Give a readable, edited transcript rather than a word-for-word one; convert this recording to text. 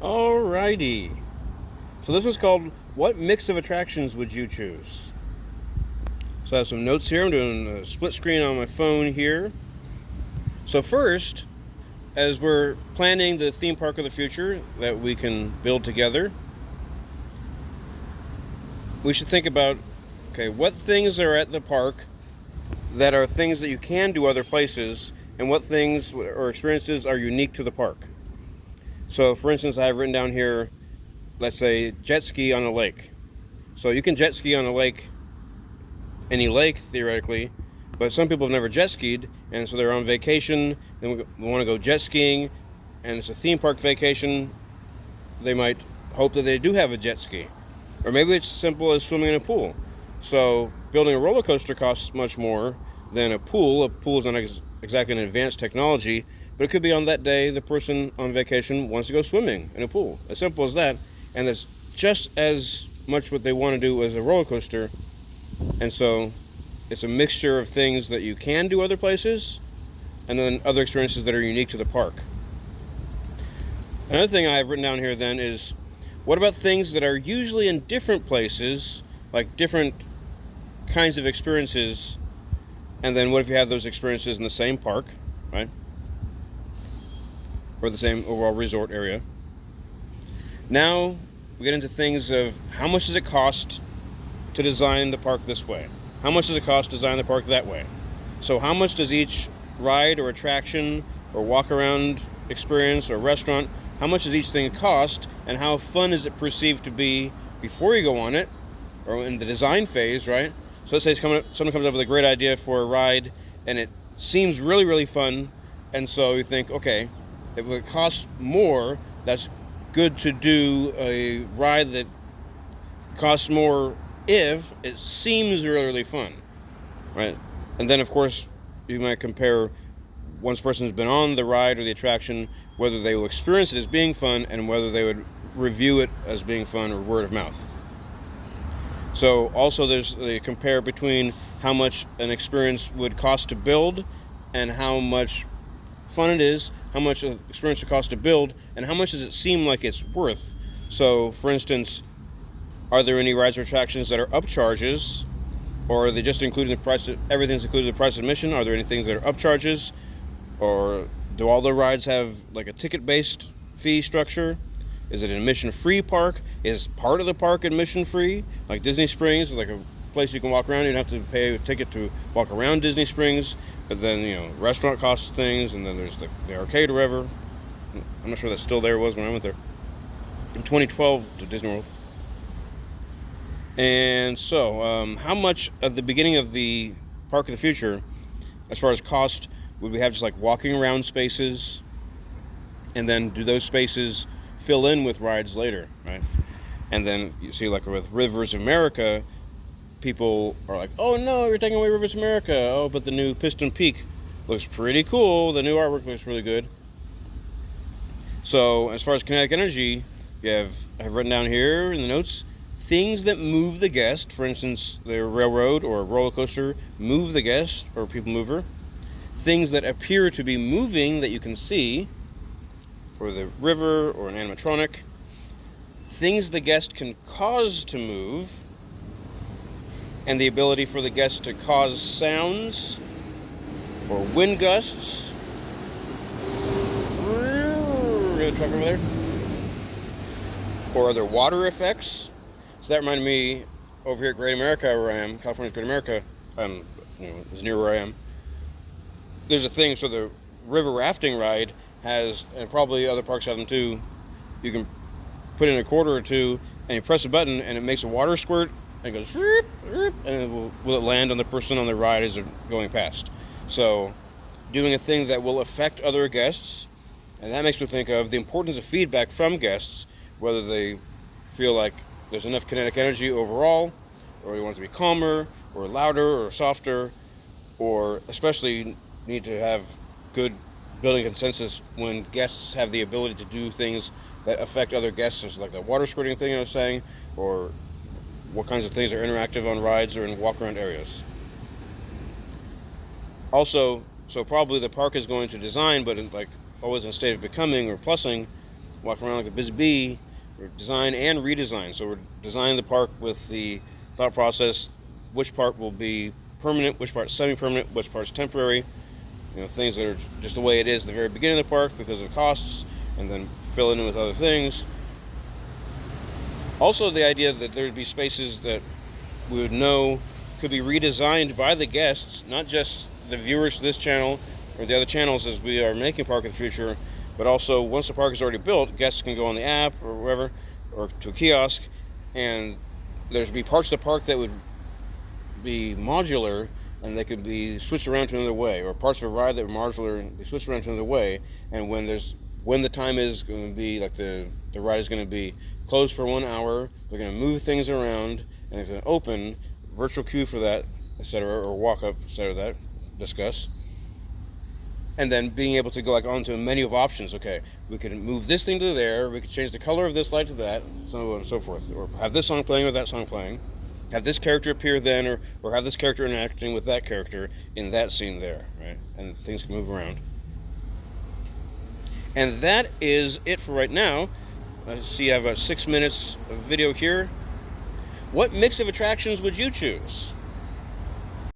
Alrighty. So this is called What Mix of Attractions Would You Choose? So I have some notes here. I'm doing a split screen on my phone here. So first, as we're planning the theme park of the future that we can build together, we should think about, okay, what things are at the park that are things that you can do other places, and what things or experiences are unique to the park. So for instance, I have written down here, let's say, jet ski on a lake. So you can jet ski on a lake, any lake theoretically, but some people have never jet skied, and so they're on vacation, they want to go jet skiing, and it's a theme park vacation. They might hope that they do have a jet ski. Or maybe it's simple as swimming in a pool. So building a roller coaster costs much more than a pool. A pool is not exactly an advanced technology, but it could be on that day the person on vacation wants to go swimming in a pool. As simple as that. And that's just as much what they want to do as a roller coaster. And so it's a mixture of things that you can do other places and then other experiences that are unique to the park. Another thing I have written down here then is, what about things that are usually in different places, like different kinds of experiences, and then what if you have those experiences in the same park, right? Or the same overall resort area. Now we get into things of how much does it cost to design the park this way? How much does it cost to design the park that way? So how much does each ride or attraction or walk around experience or restaurant, how much does each thing cost, and how fun is it perceived to be before you go on it, or in the design phase, right? So let's say someone comes up with a great idea for a ride, and it seems really, really fun, and so you think, okay, if it costs more, that's good to do a ride that costs more if it seems really, really fun, right? And then, of course, you might compare, once a person's been on the ride or the attraction, whether they will experience it as being fun and whether they would review it as being fun or word of mouth. So also there's the compare between how much an experience would cost to build and how much fun it is, how much an experience would cost to build, and how much does it seem like it's worth. So for instance, are there any rides or attractions that are upcharges, or are they just included in the price? Everything's included in the price of admission? Are there any things that are upcharges? Or do all the rides have like a ticket-based fee structure? Is it an admission-free park? Is part of the park admission-free? Like Disney Springs is like a place you can walk around. You don't have to pay a ticket to walk around Disney Springs. But then, restaurant costs things, and then there's the arcade or whatever. I'm not sure that's still there. It was when I went there in 2012 to Disney World. And so, how much at the beginning of the Park of the Future, as far as cost, would we have just like walking around spaces, and then do those spaces fill in with rides later, right? And then you see, like with Rivers of America, people are like, oh no, you're taking away Rivers of America. Oh, but the new Piston Peak looks pretty cool. The new artwork looks really good. So as far as kinetic energy, I've written down here in the notes, things that move the guest. For instance, the railroad or a roller coaster move the guest or people mover. Things that appear to be moving that you can see, or the river or an animatronic. Things the guest can cause to move, and the ability for the guest to cause sounds or wind gusts. Really truck over there. Or other water effects. So that reminded me over here at Great America, where I am, California's Great America, is near where I am. There's a thing, so the river rafting ride has, and probably other parks have them too, you can put in a quarter or two, and you press a button, and it makes a water squirt, and it goes, and will it land on the person on the ride as they're going past. So, doing a thing that will affect other guests, and that makes me think of the importance of feedback from guests, whether they feel like there's enough kinetic energy overall, or they want it to be calmer, or louder, or softer, or especially need to have good building consensus when guests have the ability to do things that affect other guests, just like the water squirting thing I was saying, or what kinds of things are interactive on rides or in walk-around areas. Also, so probably the park is going to design, but always in a state of becoming or plussing, walking around like a busy bee. We're design and redesign. So we're designing the park with the thought process: which part will be permanent, which part's semi-permanent, which part's temporary. Things that are just the way it is at the very beginning of the park because of the costs, and then fill in with other things. Also, the idea that there would be spaces that we would know could be redesigned by the guests, not just the viewers to this channel or the other channels as we are making Park of the Future, but also once the park is already built, guests can go on the app or wherever, or to a kiosk, and there'd be parts of the park that would be modular and they could be switched around to another way, or parts of a ride that were modular and be switched around to another way. And when the time is going to be, like the ride is going to be closed for 1 hour, they're going to move things around, and it's going to open, virtual queue for that, etc., or walk up, etc., that discuss. And then being able to go onto a menu of options. Okay, we could move this thing to there, we could change the color of this light to that, so on and so forth, or have this song playing or that song playing, have this character appear then, or have this character interacting with that character in that scene there, right? And things can move around. And that is it for right now. I see I have 6 minutes of video here. What mix of attractions would you choose?